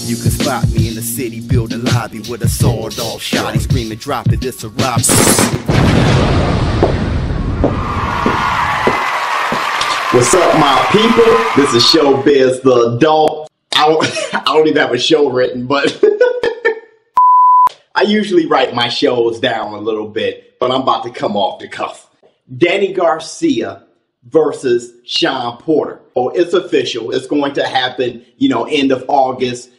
You can spot me in the city, build a lobby with a sawed-off shotty screaming, drop it, this a robbery. What's up, my people? This is ShowBizz the adult. I don't even have a show written, but I usually write my shows down a little bit, but I'm about to come off the cuff. Danny Garcia versus Shawn Porter. Oh, it's official. It's going to happen, end of August,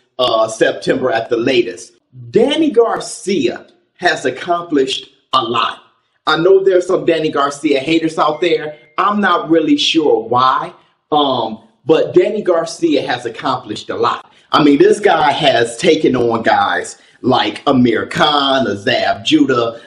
September at the latest. Danny Garcia has accomplished a lot. I know there's some Danny Garcia haters out there. I'm not really sure why, but Danny Garcia has accomplished a lot. I mean, this guy has taken on guys like Amir Khan, Azab Judah,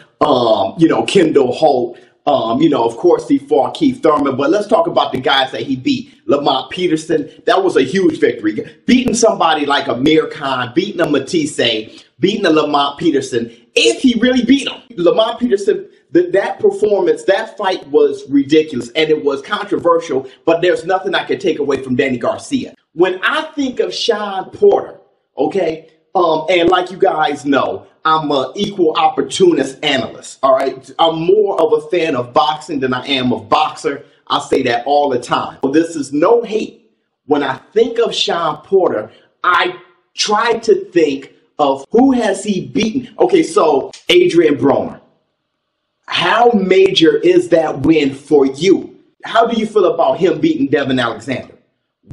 Kendall Holt. Of course, he fought Keith Thurman, but let's talk about the guys that he beat. Lamont Peterson, that was a huge victory. Beating somebody like Amir Khan, beating a Matisse, beating a Lamont Peterson, if he really beat him. Lamont Peterson, that performance, that fight was ridiculous, and it was controversial, but there's nothing I can take away from Danny Garcia. When I think of Shawn Porter, okay, and like you guys know, I'm an equal opportunist analyst, all right? I'm more of a fan of boxing than I am of boxer. I say that all the time. Well, this is no hate. When I think of Shawn Porter, I try to think of who has he beaten. Okay, so Adrian Broner. How major is that win for you? How do you feel about him beating Devin Alexander?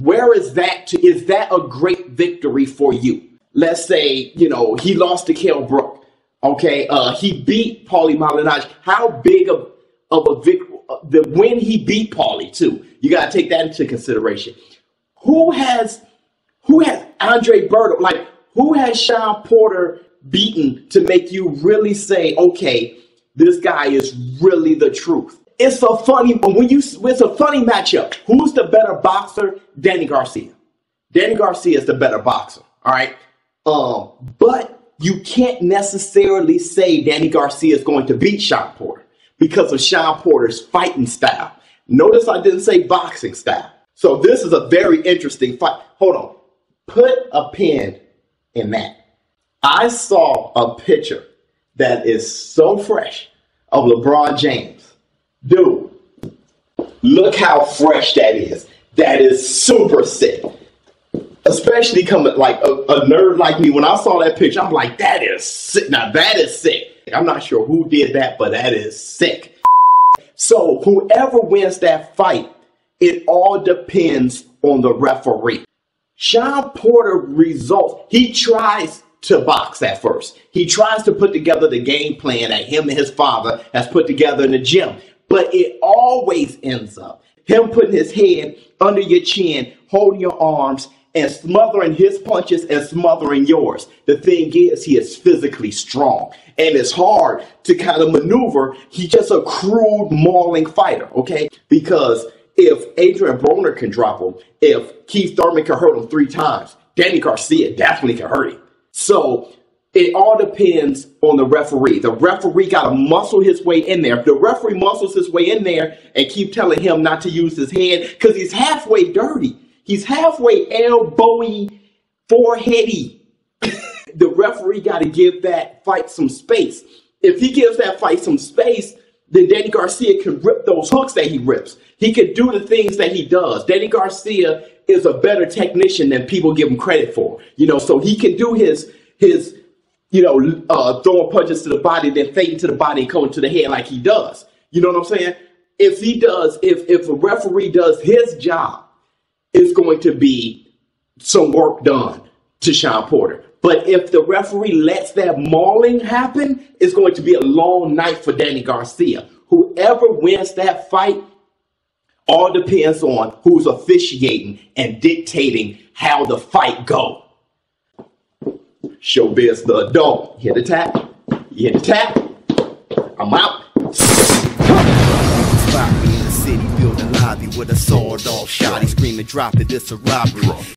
Where is that is that a great victory for you? Let's say, he lost to Kell Brook. Okay, he beat Paulie Malignaggi. How big of a victory? When he beat Paulie too, you got to take that into consideration. Who has Andre Berto? Like, who has Shawn Porter beaten to make you really say, okay, this guy is really the truth? It's a funny matchup. Who's the better boxer? Danny Garcia. Danny Garcia is the better boxer. All right. But you can't necessarily say Danny Garcia is going to beat Shawn Porter because of Shawn Porter's fighting style. Notice I didn't say boxing style. So this is a very interesting fight. Hold on. Put a pin in that. I saw a picture that is so fresh of LeBron James. Dude, look how fresh that is. That is super sick. Especially coming like a nerd like me. When I saw that picture, I'm like, that is sick. Now that is sick. I'm not sure who did that, but that is sick. So whoever wins that fight, it all depends on the referee. Shawn Porter results. He tries to box at first. He tries to put together the game plan that him and his father has put together in the gym. But it always ends up him putting his head under your chin, holding your arms, and smothering his punches and smothering yours. The thing is, he is physically strong, and it's hard to kind of maneuver. He's just a crude, mauling fighter, okay? Because if Adrian Broner can drop him, if Keith Thurman can hurt him 3 times, Danny Garcia definitely can hurt him. So it all depends on the referee. The referee got to muscle his way in there. If the referee muscles his way in there and keep telling him not to use his head because he's halfway dirty. He's halfway elbowy, foreheady. The referee got to give that fight some space. If he gives that fight some space, then Danny Garcia can rip those hooks that he rips. He can do the things that he does. Danny Garcia is a better technician than people give him credit for. So he can do his throwing punches to the body, then fading to the body and coming to the head like he does. You know what I'm saying? If a referee does his job, it's going to be some work done to Shawn Porter. But if the referee lets that mauling happen, it's going to be a long night for Danny Garcia. Whoever wins that fight all depends on who's officiating and dictating how the fight go. ShowBizz the adult. You hit the tap. You hit the tap. I'm out. Spot me in the city, build a lobby with a sawed-off shotty screaming, drop it, this a robbery.